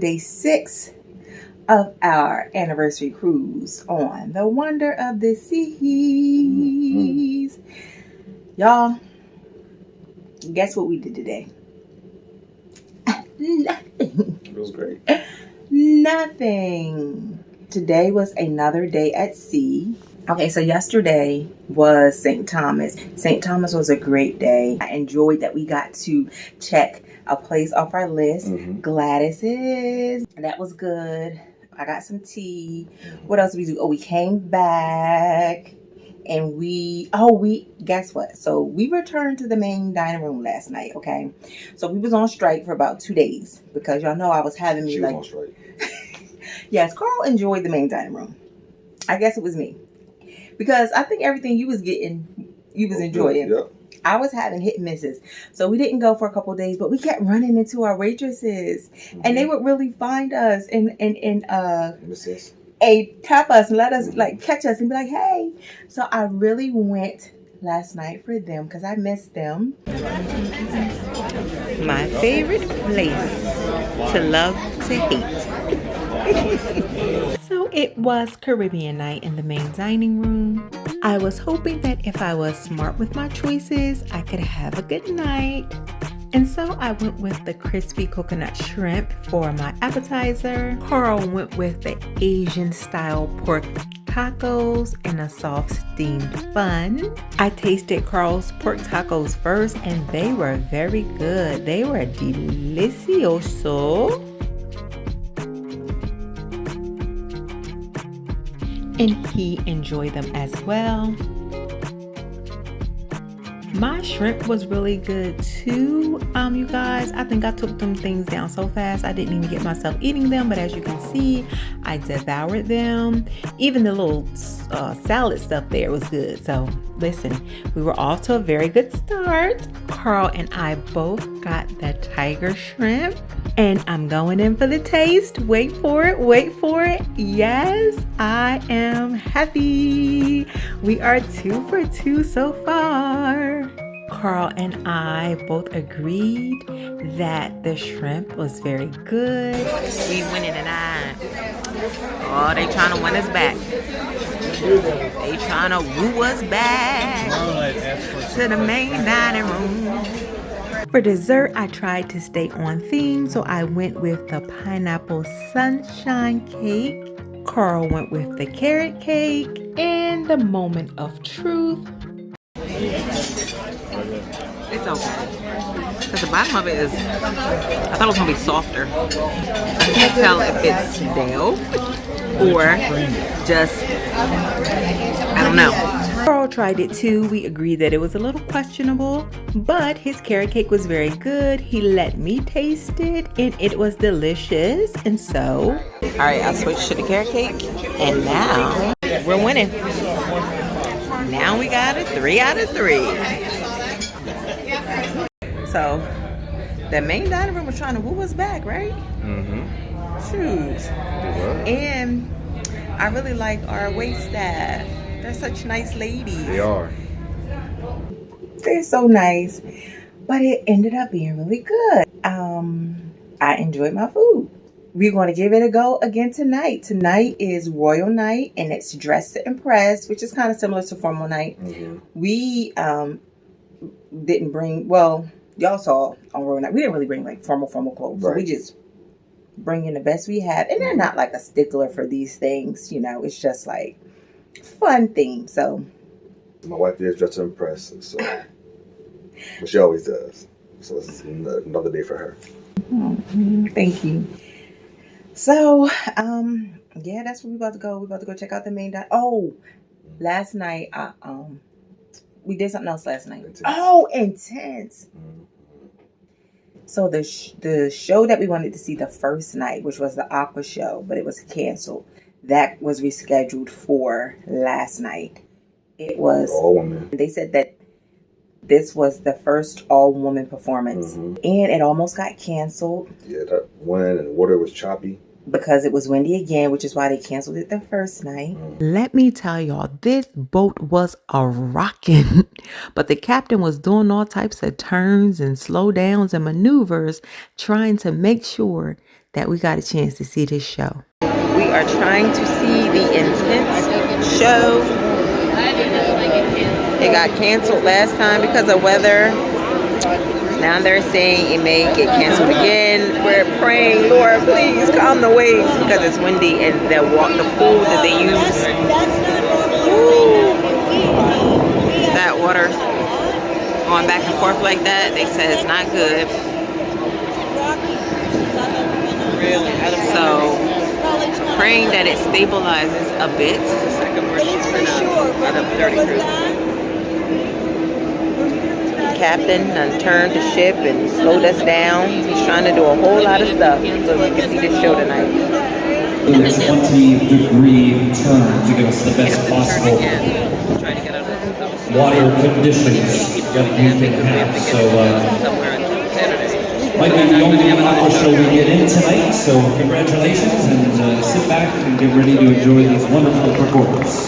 day 6 of our anniversary cruise on the Wonder of the Seas. Y'all, guess what we did today? Nothing. It was great. Nothing. Today was another day at sea. Okay, so yesterday was St. Thomas. St. Thomas was a great day. I enjoyed that we got to check a place off our list. Gladys's. That was good. I got some tea. What else did we do? Oh, we came back and guess what? So we returned to the main dining room last night, okay? So we was on strike for about 2 days because y'all know I was having me She like... was on strike. Yes, Carl enjoyed the main dining room. I guess it was me. Because I think everything you was getting, you was enjoying. Yep. I was having hit and misses. So we didn't go for a couple of days, but we kept running into our waitresses. And they would really find us and tap us and let us like catch us and be like, hey. So I really went last night for them because I missed them. My favorite place to love to hate. So it was Caribbean night in the main dining room. I was hoping that if I was smart with my choices, I could have a good night. And so I went with the crispy coconut shrimp for my appetizer. Carl went with the Asian style pork tacos and a soft steamed bun. I tasted Carl's pork tacos first and they were very good. They were delicioso. And he enjoyed them as well. My shrimp was really good too, you guys. I think I took them things down so fast I didn't even get myself eating them, but as you can see, I devoured them. Even the little salad stuff there was good. So listen, we were off to a very good start. Carl and I both got the tiger shrimp, and I'm going in for the taste. Wait for it, wait for it. Yes, I am happy. We are 2 for 2 so far. Carl and I both agreed that the shrimp was very good. We winning tonight. Oh, they trying to win us back. They trying to woo us back to the main dining room. For dessert, I tried to stay on theme, so I went with the pineapple sunshine cake. Carl went with the carrot cake and the moment of truth. It's okay. Because the bottom of it is, I thought it was going to be softer. I can't tell if it's stale or just, I don't know. Carl tried it too. We agreed that it was a little questionable, but his carrot cake was very good. He let me taste it and it was delicious. And so, all right, I switched to the carrot cake and now we're winning. Now we got a 3 out of 3. So, the main dining room was trying to woo us back, right? Shoot. And I really like our wait staff. They're such nice ladies. They are. They're so nice. But it ended up being really good. I enjoyed my food. We're going to give it a go again tonight. Tonight is Royal Night, and it's Dress to Impress, which is kind of similar to Formal Night. We didn't bring, well, y'all saw on Royal Night, we didn't really bring like formal clothes. Right. So we just bring in the best we have. And they're not like a stickler for these things, you know. It's just like fun theme. So my wife is Dress to Impress, so but she always does. So this is another day for her. Thank you. So, yeah, that's where we about to go. We're about to go check out the main dining. Oh, last night, we did something else last night. Intense. Oh, Intense. So the show that we wanted to see the first night, which was the Aqua show, but it was canceled. That was rescheduled for last night. It was all women. They said that this was the first all-woman performance, and it almost got canceled. Yeah, that wind and water was choppy. Because it was windy again, which is why they canceled it the first night. Let me tell y'all, this boat was a rockin'. But the captain was doing all types of turns and slow downs and maneuvers, trying to make sure that we got a chance to see this show. We are trying to see the Intense show. It got canceled last time because of weather. Now they're saying it may get canceled again. We're praying, Lord, please calm the waves because it's windy and the pool that they use. Woo, that water going back and forth like that, they said it's not good. So praying that it stabilizes a bit. Captain turned the ship and slowed us down. He's trying to do a whole lot of stuff so we can see this show tonight. A 20-degree turn to give us the best possible water conditions that we can have. So might be the only aqua show we get in tonight. So congratulations, and sit back and get ready to enjoy these wonderful performers.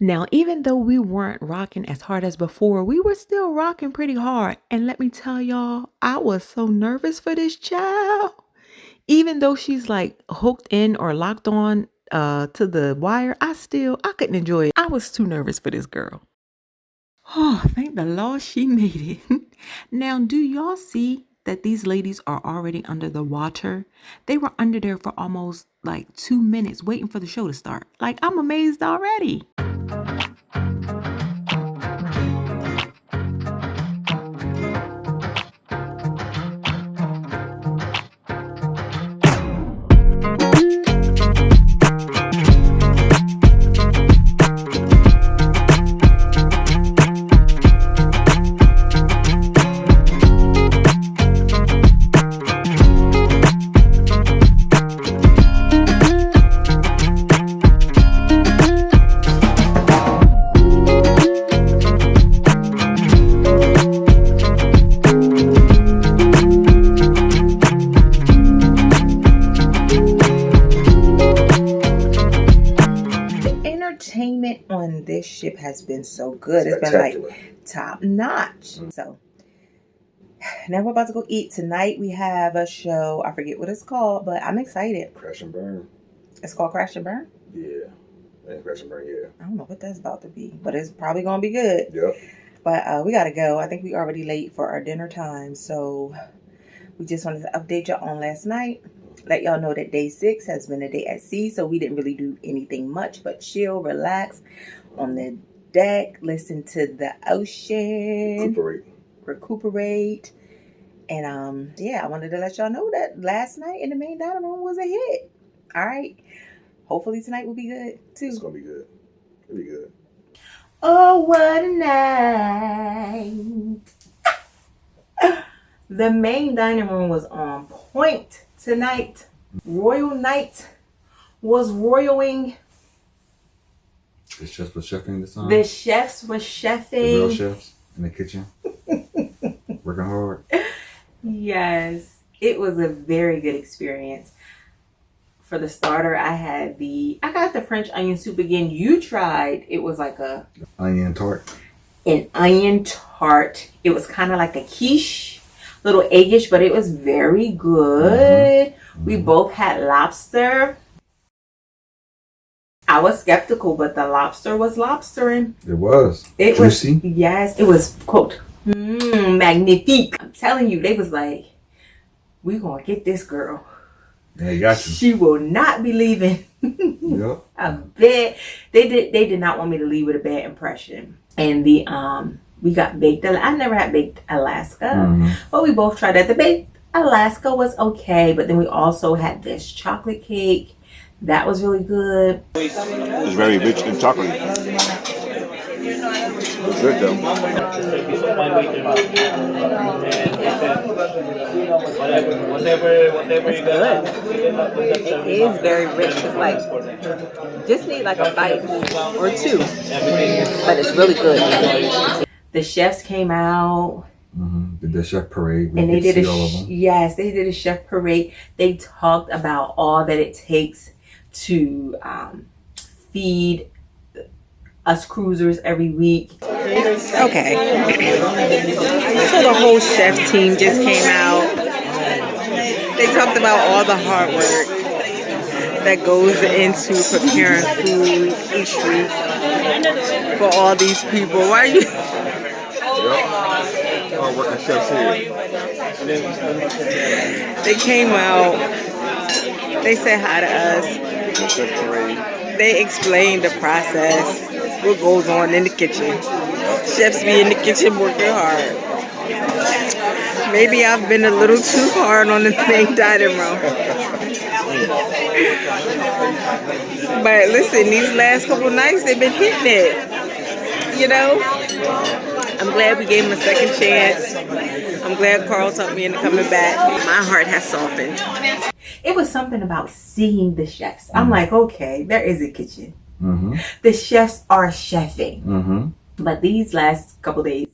Now, even though we weren't rocking as hard as before, we were still rocking pretty hard. And let me tell y'all, I was so nervous for this child. Even though she's like hooked in or locked on to the wire, I couldn't enjoy it. I was too nervous for this girl. Oh, thank the Lord she made it. Now, do y'all see that these ladies are already under the water? They were under there for almost like 2 minutes waiting for the show to start. Like, I'm amazed already. On this ship has been so good. It's been like top notch. So now we're about to go eat. Tonight we have a show. I forget what it's called, but I'm excited. Crash and Burn. It's called Crash and Burn? Yeah. Crash and Burn, yeah. I don't know what that's about to be, but it's probably going to be good. Yep. But we got to go. I think we already late for our dinner time. So we just wanted to update y'all on last night. Let y'all know that day 6 has been a day at sea. So we didn't really do anything much but chill, relax on the deck, listen to the ocean, recuperate. And yeah, I wanted to let y'all know that last night in the main dining room was a hit. All right. Hopefully tonight will be good too. It's gonna be good. It'll be good. Oh, what a night. The main dining room was on point tonight. Royal night was royaling. The chefs were chefing this time? The chefs were chefing. The real chefs in the kitchen. Working hard. Yes. It was a very good experience. For the starter, I got the French onion soup again. You tried. It was like a... Onion tart. An onion tart. It was kind of like a quiche. Little eggish, but it was very good. Mm-hmm. We both had lobster. I was skeptical, but the lobster was lobstering. It was. It juicy. Yes, it was, quote, magnifique. I'm telling you, they was like, we gonna get this girl. Yeah, you got you. She will not be leaving. Yep. I bet. They did not want me to leave with a bad impression. And we got baked. I never had baked Alaska, but we both tried that. The baked Alaska was okay, but then we also had this chocolate cake. That was really good. It's very rich in chocolate. It's good though. It's good. It is very rich. It's like, just need like a bite or two, but it's really good. The chefs came out. Did the chef parade. And they did yes, they did a chef parade. They talked about all that it takes to feed us cruisers every week. Okay. So the whole chef team just came out. They talked about all the hard work that goes into preparing food each week for all these people. Why are you? Hard working chefs here. They came out. They said hi to us. They explained the process, what goes on in the kitchen. Chefs be in the kitchen working hard. Maybe I've been a little too hard on the main dining room. But listen, these last couple nights, they've been hitting it. You know? I'm glad we gave him a second chance. I'm glad Carl talked me into coming back. My heart has softened. It was something about seeing the chefs. I'm like, okay, there is a kitchen. Mm-hmm. The chefs are chefing. Mm-hmm. But these last couple days,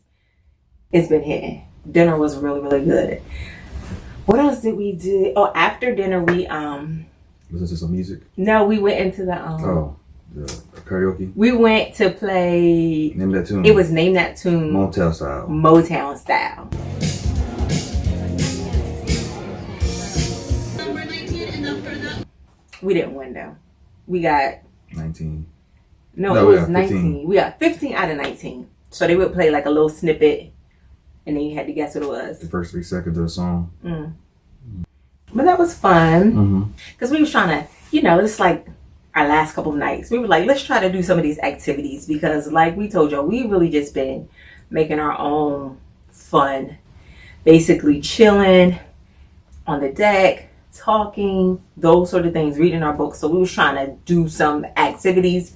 it's been hitting. Dinner was really, really good. What else did we do? Oh, after dinner, we Was this some music? No, we went into the the karaoke. We went to play. Name that tune. It was Name That Tune. Motel style. Motown style. We didn't win though. We got 19. No, No, it we was got 19. 15. We got 15 out of 19. So they would play like a little snippet, and then you had to guess what it was. The first 3 seconds of the song. But that was fun Mm-hmm. because we was trying to, it's like our last couple of nights. We were like, let's try to do some of these activities because, like we told y'all, we really just been making our own fun, basically chilling on the deck, talking, those sort of things, reading our books. So we was trying to do some activities.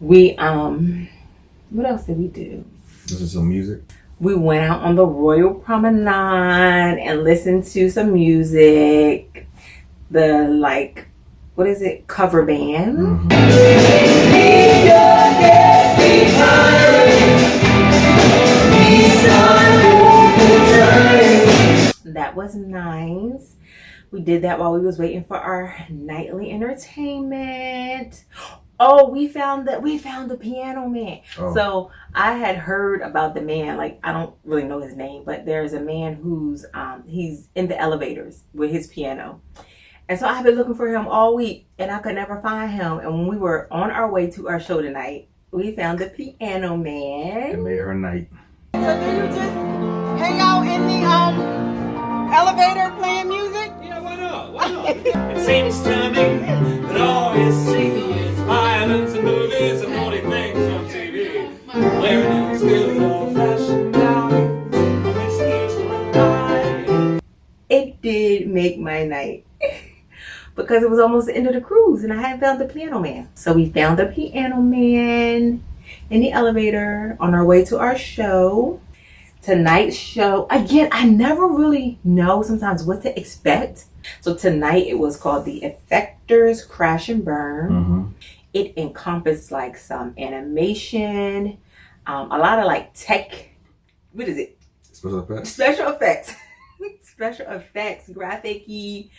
We what else did we do? This is some music. We went out on the Royal Promenade and listened to some music. The what is it? Cover band. Mm-hmm. That was nice. We did that while we was waiting for our nightly entertainment. Oh, we found the piano man. Oh. So I had heard about the man. Like, I don't really know his name, but there's a man who's he's in the elevators with his piano. And so I've been looking for him all week and I could never find him. And when we were on our way to our show tonight, we found the piano man. It made her night. So do you just hang out in the elevator playing music? Yeah, why not? Why not? It seems to me that all you see is violence and movies and naughty things on TV. Where it is good old-fashioned now, It did make my night because it was almost the end of the cruise and I hadn't found the piano man. So we found the piano man in the elevator on our way to our show. Tonight's show, again, I never really know sometimes what to expect. So tonight it was called The Effectors Crash and Burn. Mm-hmm. It encompassed like some animation, a lot of like tech, what is it? Special effects. Special effects. Special effects, graphic-y.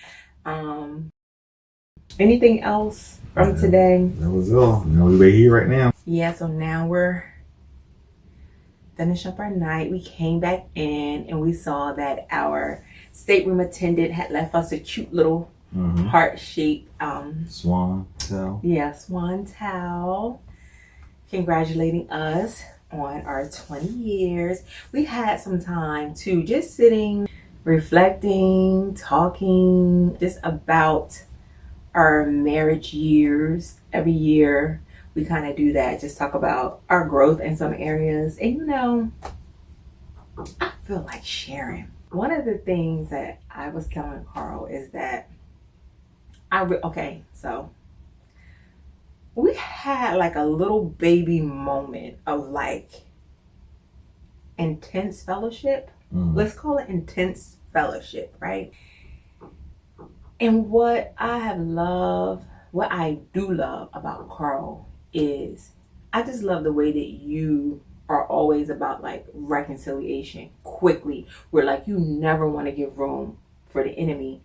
Anything else from today? That was all. Now we're here right now. Yeah, so now we're finish up our night. We came back in and we saw that our stateroom attendant had left us a cute little heart-shaped Swan towel. Yeah, swan towel. Congratulating us on our 20 years. We had some time to just sitting, reflecting, talking just about our marriage years. Every year we kind of do that, just talk about our growth in some areas. And I feel like sharing. One of the things that I was telling Carl is that so we had like a little baby moment of like intense fellowship. Let's call it intense fellowship, right? And what I do love about Carl is I just love the way that you are always about like reconciliation quickly, where like you never want to give room for the enemy.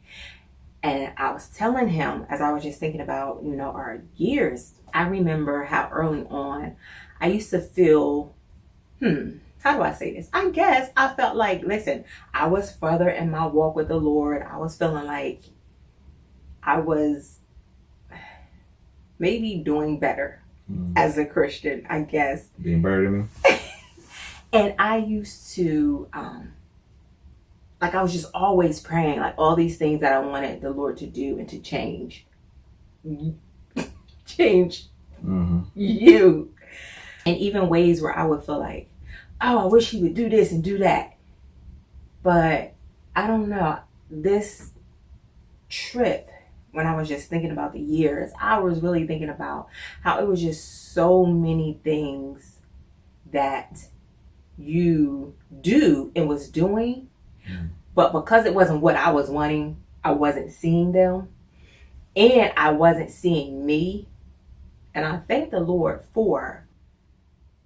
And I was telling him, as I was just thinking about, our years, I remember how early on I used to feel, how do I say this? I guess I felt like, listen, I was further in my walk with the Lord. I was feeling like I was maybe doing better as a Christian, I guess. Being better than me? And I used to, I was just always praying, like all these things that I wanted the Lord to do and to change. Change you. And even ways where I would feel like, oh, I wish he would do this and do that. But I don't know. This trip, when I was just thinking about the years, I was really thinking about how it was just so many things that you do and was doing. But because it wasn't what I was wanting, I wasn't seeing them. And I wasn't seeing me. And I thank the Lord for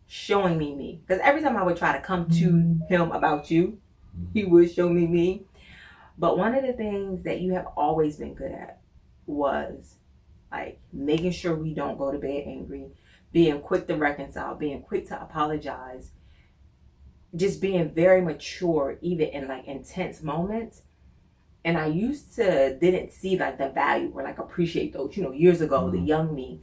showing me. Because every time I would try to come to him about you, he would show me. But one of the things that you have always been good at was like making sure we don't go to bed angry, being quick to reconcile, being quick to apologize, just being very mature, even in like intense moments. And I used to didn't see like the value or like appreciate those, years ago, the young me.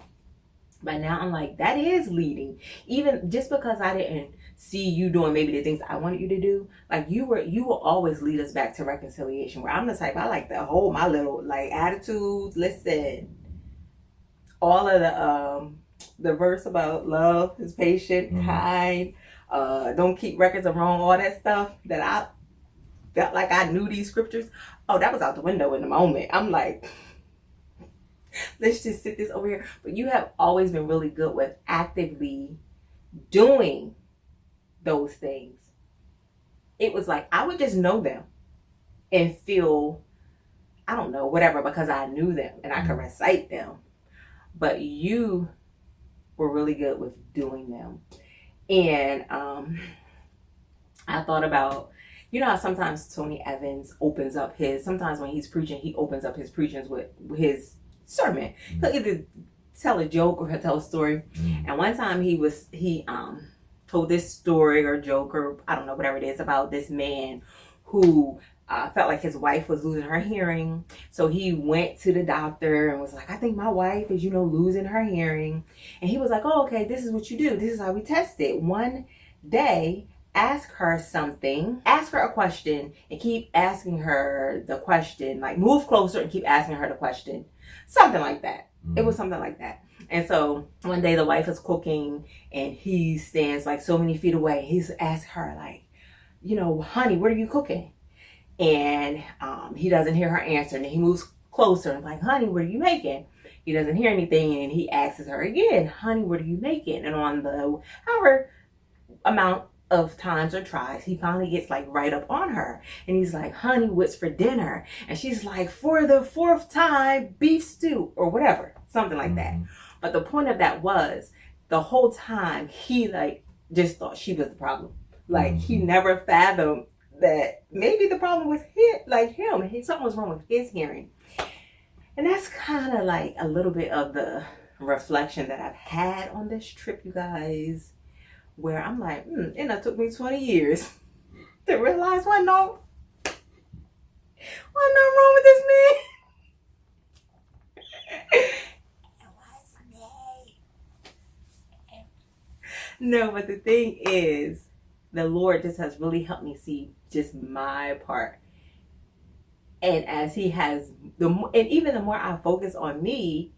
But now I'm like, that is leading. Even just because I didn't see you doing maybe the things I wanted you to do, like you will always lead us back to reconciliation. Where I'm the type, I like to hold my little like attitudes. Listen, all of the verse about love is patient, kind, don't keep records of wrong, all that stuff that I felt like I knew these scriptures. Oh, that was out the window in the moment. I'm like, let's just sit this over here. But you have always been really good with actively doing those things. It was like I would just know them and feel, I don't know, whatever, because I knew them and I could recite them. But you were really good with doing them. And I thought about, how sometimes Tony Evans opens up sometimes when he's preaching, he opens up his preachings with his sermon. He'll either tell a joke or he'll tell a story. And one time he told this story or joke or I don't know, whatever it is, about this man who felt like his wife was losing her hearing. So he went to the doctor and was like, I think my wife is, losing her hearing. And he was like, oh, okay, this is what you do. This is how we test it. One day, ask her a question and keep asking her the question, like move closer and keep asking her the question. Something like that. It was something like that. And so one day the wife is cooking and he stands like so many feet away. He's asked her like, honey, what are you cooking? And he doesn't hear her answer. And then he moves closer and like, honey, what are you making? He doesn't hear anything. And he asks her again, honey, what are you making? And on the however amount of times or tries, he finally gets like right up on her and he's like, honey, what's for dinner? And she's like, for the 4th time, beef stew or whatever, something like that. But the point of that was the whole time he like just thought she was the problem. Like he never fathomed that maybe the problem was him, something was wrong with his hearing. And that's kind of like a little bit of the reflection that I've had on this trip, you guys, where I'm like, and it took me 20 years to realize what's wrong with this man. No, but the thing is, the Lord just has really helped me see just my part. And as he has, and even the more I focus on me,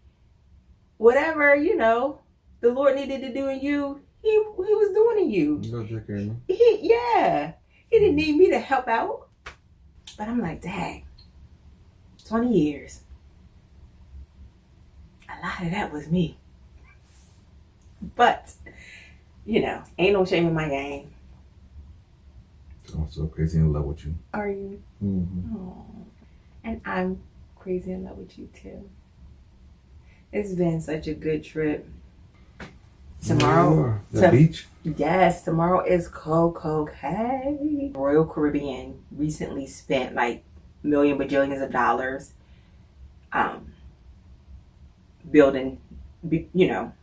whatever, the Lord needed to do in you, he was doing in you. Go take care of me. He didn't need me to help out. But I'm like, dang, 20 years. A lot of that was me. But, ain't no shame in my game. I'm so crazy in love with you. Are you? Oh, and I'm crazy in love with you too. It's been such a good trip. Tomorrow, the beach? Yes, tomorrow is Coco Cay. Royal Caribbean recently spent like million bajillions of dollars building,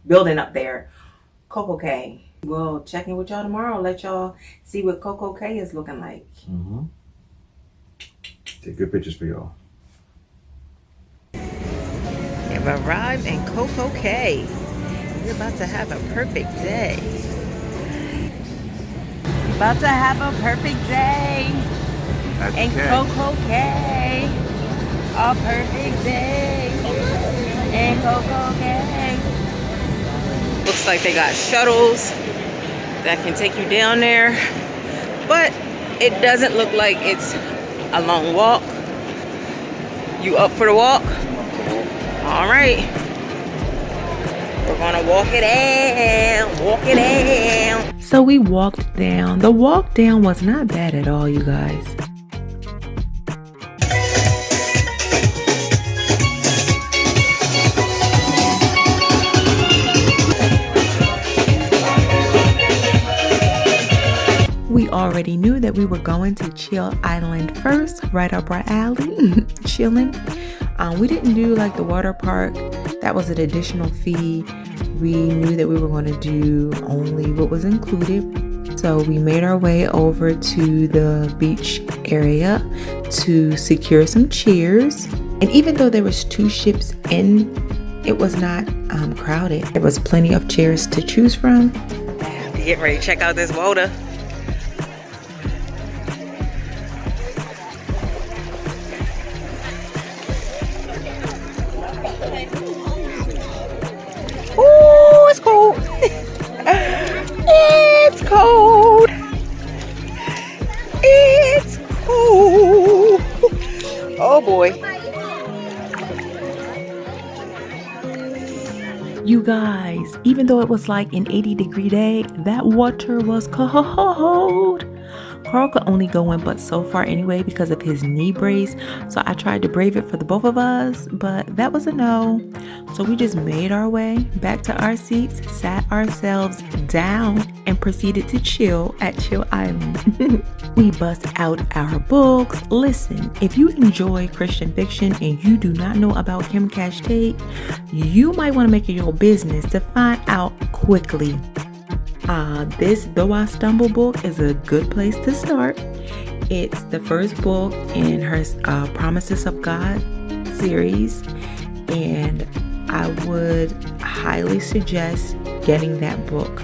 building up there. Coco Cay. We'll check in with y'all tomorrow. Let y'all see what Coco Cay is looking like. Mm-hmm. Take good pictures for y'all. We've arrived in Coco Cay. We're about to have a perfect day. About to have a perfect day in Coco Cay. A perfect day in Coco Cay. Looks like they got shuttles that can take you down there, but it doesn't look like it's a long walk. You up for the walk? All right. We're gonna walk it down. So we walked down. The walk down was not bad at all, you guys. We already knew that we were going to Chill Island first, right up our alley, chilling. We didn't do like the water park. That was an additional fee. We knew that we were going to do only what was included. So we made our way over to the beach area to secure some chairs. And even though there was 2 ships in, it was not crowded. There was plenty of chairs to choose from. Get ready to check out this water. Oh, it's cold. It's cold. It's cold. Oh boy. You guys, even though it was like an 80-degree day, that water was cold. Carl could only go in but so far anyway because of his knee brace. So I tried to brave it for the both of us, but that was a no. So we just made our way back to our seats, sat ourselves down, and proceeded to chill at Chill Island. We bust out our books. Listen, if you enjoy Christian fiction and you do not know about Kim Cash Tate, you might want to make it your business to find out quickly. This Though I Stumble book is a good place to start. It's the first book in her Promises of God series, and I would highly suggest getting that book.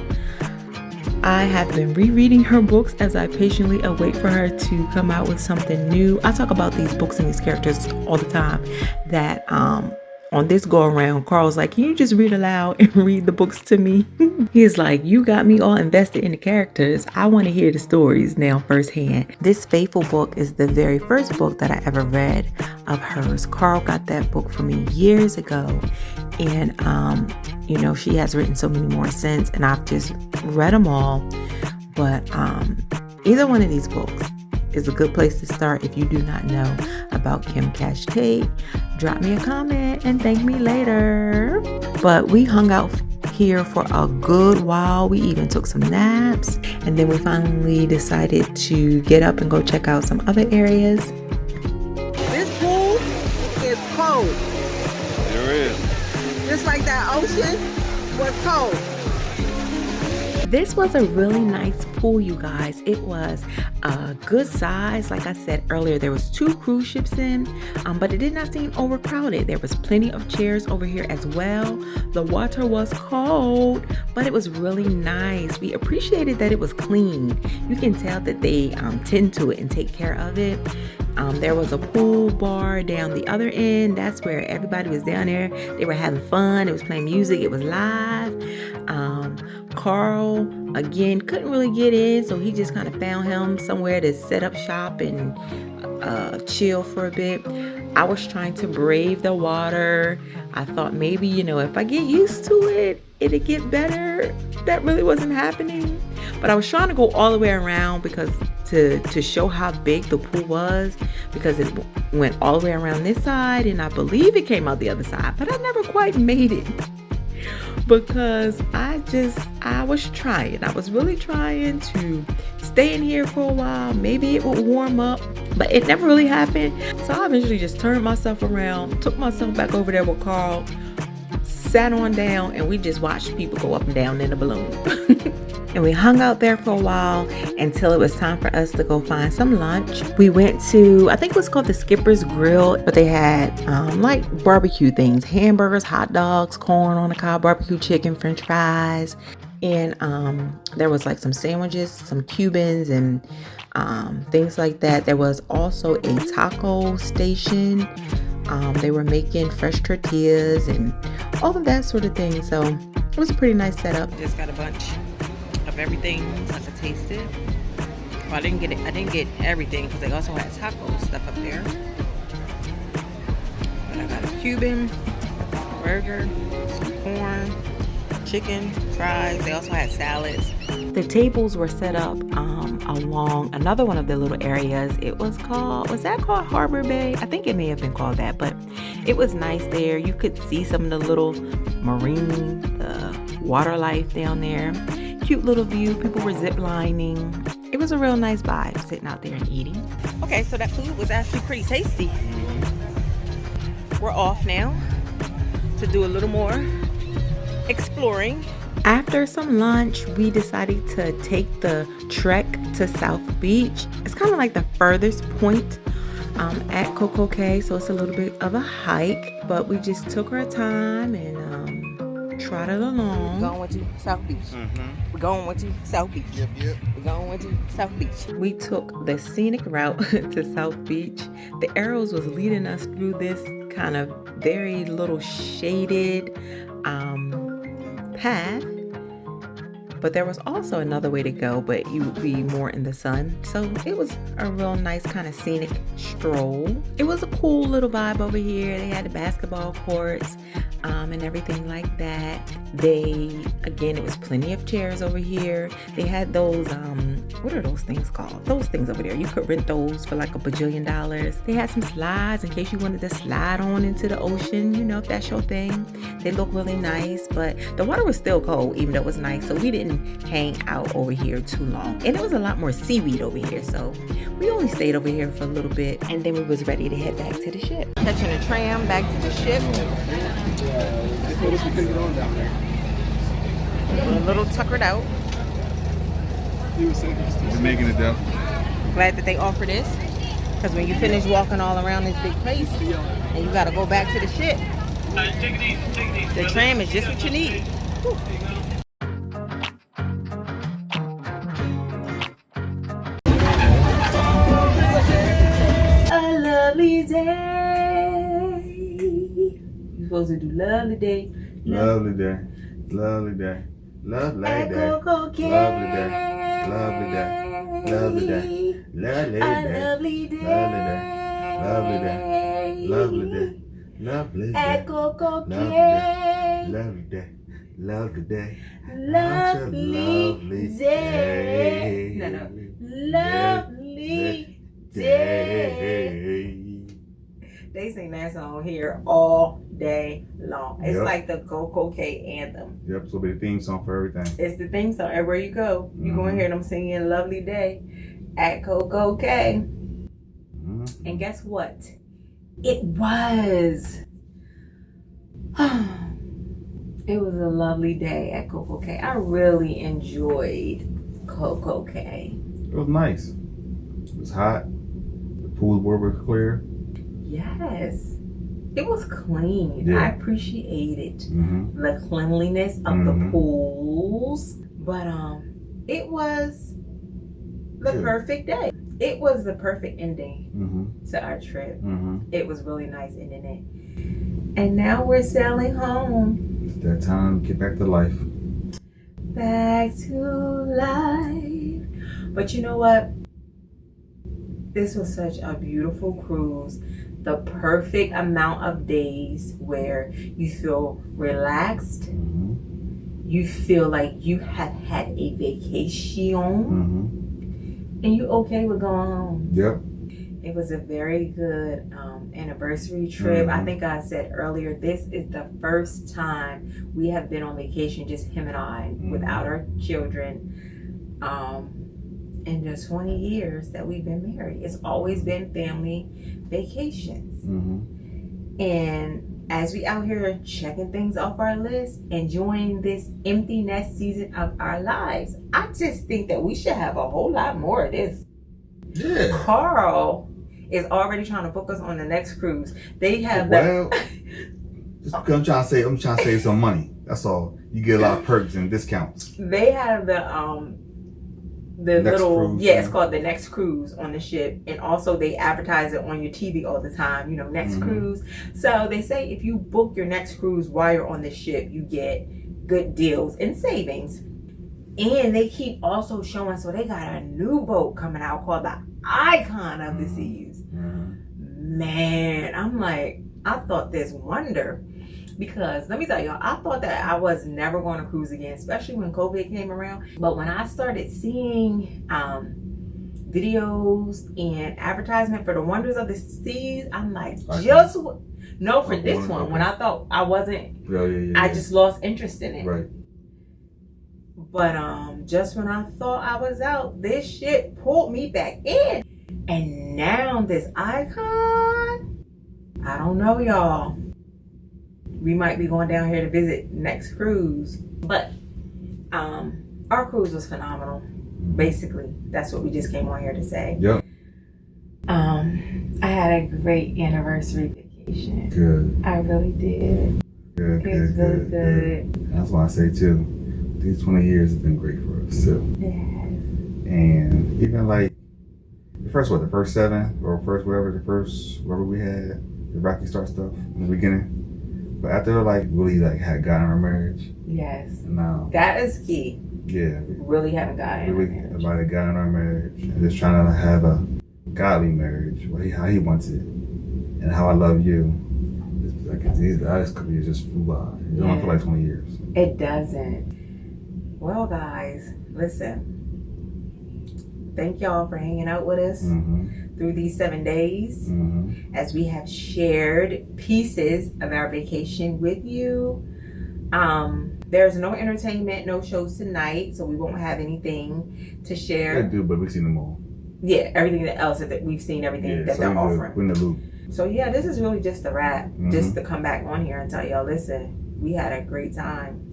I have been rereading her books as I patiently await for her to come out with something new. I talk about these books and these characters all the time that on this go around, Carl's like, can you just read aloud and read the books to me? He's like, you got me all invested in the characters. I want to hear the stories now firsthand. This Faithful book is the very first book that I ever read of hers. Carl got that book for me years ago. And, she has written so many more since, and I've just read them all. But either one of these books is a good place to start if you do not know about Kim Cash Tate. Drop me a comment and thank me later. But we hung out here for a good while. We even took some naps, and then we finally decided to get up and go check out some other areas. This pool is cold. There is. Just like that ocean was cold. This was a really nice pool, you guys. It was a good size. Like I said earlier, there was 2 cruise ships in, but it did not seem overcrowded. There was plenty of chairs over here as well. The water was cold, but it was really nice. We appreciated that it was clean. You can tell that they tend to it and take care of it. There was a pool bar down the other end. That's where everybody was down there. They were having fun. It was playing music. It was live. Carl, again, couldn't really get in, so he just kind of found him somewhere to set up shop and chill for a bit. I was trying to brave the water. I thought maybe, if I get used to it, it'd get better. That really wasn't happening. But I was trying to go all the way around because to show how big the pool was, because it went all the way around this side, and I believe it came out the other side, but I never quite made it. Because I was trying. I was really trying to stay in here for a while. Maybe it would warm up, but it never really happened. So I eventually just turned myself around, took myself back over there with Carl, sat on down, and we just watched people go up and down in the balloon. And we hung out there for a while until it was time for us to go find some lunch. We went to, I think it was called the Skipper's Grill, but they had like barbecue things, hamburgers, hot dogs, corn on the cob, barbecue chicken, french fries. And there was like some sandwiches, some Cubans and things like that. There was also a taco station. They were making fresh tortillas and all of that sort of thing. So it was a pretty nice setup. Just got a bunch of everything so I could taste it. Well, I didn't get everything because they also had taco stuff up there. But I got a Cuban, burger, some corn, chicken, fries. They also had salads. The tables were set up along another one of the little areas. It was called Harbor Bay? I think it may have been called that, but it was nice there. You could see some of the little marine water life down there. Cute little view. People were zip lining. It was a real nice vibe sitting out there and eating. Okay, so that food was actually pretty tasty. We're off now to do a little more exploring. After some lunch, we decided to take the trek to South Beach. It's kind of like the furthest point at Coco Cay, so it's a little bit of a hike, but we just took our time and trotted along. We're going to South Beach. We're going to South Beach. Yep. We're going to South Beach. We took the scenic route to South Beach. The arrows was leading us through this kind of very little shaded path, but there was also another way to go, but you would be more in the sun. So it was a real nice kind of scenic stroll. It was a cool little vibe over here. They had the basketball courts and everything like that. It was plenty of chairs over here. They had those what are those things called? Those things over there. You could rent those for like $1 bajillion. They had some slides in case you wanted to slide on into the ocean, you know, if that's your thing. They look really nice, but the water was still cold, even though it was nice. So we didn't hang out over here too long. And it was a lot more seaweed over here. So we only stayed over here for a little bit, and then we was ready to head back to the ship. Catching a tram back to the ship. They told us we couldn't get on down there. We're a little tuckered out. We're making it though. Glad that they offer this, because when you finish walking all around this big place and you got to go back to the ship, the tram is just what you need. Whew. A lovely day. You're supposed to do lovely day. Lovely day. Lovely day. Lovely day. Coco Cay. Lovely day. Lovely day. Lovely day. Lovely day. Lovely day. Lovely day. Lovely day. Lovely day. At Coco Cay. Lovely day. Lovely day. Lovely day. No. Lovely day. They sing that song here all day long. It's like the Coco Cay anthem. Yep, so be the theme song for everything. It's the theme song. Everywhere you go, you're going to hear them singing Lovely Day at Coco Cay. And guess what? It was. It was a lovely day at Coco Cay. I really enjoyed Coco Cay. It was nice. It was hot. The pool were clear. Yes. It was clean. Yeah. I appreciated the cleanliness of the pools. But it was the perfect day. It was the perfect ending to our trip. It was really nice ending it. And now we're sailing home. It's that time to get back to life. Back to life. But you know what? This was such a beautiful cruise. The perfect amount of days where you feel relaxed. You feel like you have had a vacation. And you okay with going home. Yep. It was a very good anniversary trip. I think I said earlier, this is the first time we have been on vacation, just him and I, without our children, in just 20 years that we've been married. It's always been family vacations. And as we out here checking things off our list, enjoying this empty nest season of our lives, I just think that we should have a whole lot more of this. Yeah. Carl is already trying to book us on the next cruise. They have Well, just because I'm trying to save some money. That's all. You get a lot of perks and discounts. They have the Next little cruise, it's called the next cruise on the ship, and also they advertise it on your TV all the time, next cruise. So they say if you book your next cruise while you're on the ship, you get good deals and savings. And they keep also showing, so they got a new boat coming out called the Icon of the Seas. Man, I'm like, I thought this wonder. Because let me tell y'all, I thought that I was never going to cruise again, especially when COVID came around. But when I started seeing videos and advertisement for the wonders of the seas, I'm like, for this one, when I thought I wasn't, I just lost interest in it. Right. But just when I thought I was out, this shit pulled me back in. And now this Icon, I don't know, y'all. We might be going down here to visit next cruise. But our cruise was phenomenal. Basically, that's what we just came on here to say. Yep. I had a great anniversary vacation. Good. I really did. Good. It was really good. That's why I say too. These 20 years have been great for us too. Yes. And even like the first 7 or wherever we had the Rocky Start stuff in the beginning. But after really had gotten our marriage. Yes. And now that is key. Yeah. Really haven't gotten Everybody got in our marriage and just trying to have a godly marriage, how he wants it, and how I love you. These last couple years just flew by. It don't feel like 20 years. It doesn't. Well, guys, listen. Thank y'all for hanging out with us through these 7 days as we have shared pieces of our vacation with you. There's no entertainment, no shows tonight, so we won't have anything to share. They do, but we've seen them all. Yeah, everything else that we've seen, everything that they're offering. We're in the loop. So yeah, this is really just a wrap. Just to come back on here and tell y'all, listen, we had a great time.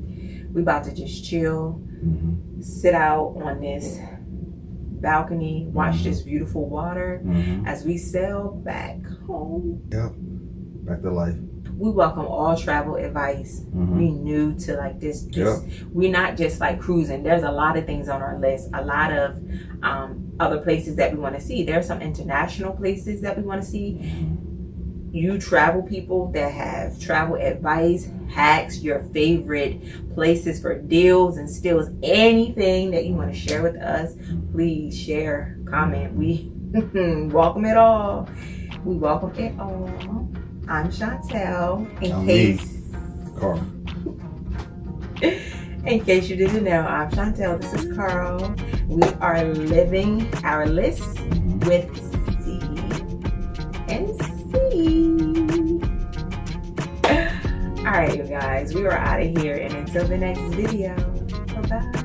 We about to just chill, sit out on this balcony, watch this beautiful water as we sail back home. Yep, back to life. We welcome all travel advice. We new to this. We're not just cruising. There's a lot of things on our list. A lot of other places that we want to see. There's some international places that we want to see. You travel people that have travel advice, hacks, your favorite places for deals and steals, anything that you want to share with us, please share, comment. We welcome it all. We welcome it all. I'm Chauntelle. In case you didn't know, I'm Chauntelle. This is Carl. We are living our list with C and C. All right, you guys, we are out of here, and until the next video, bye-bye.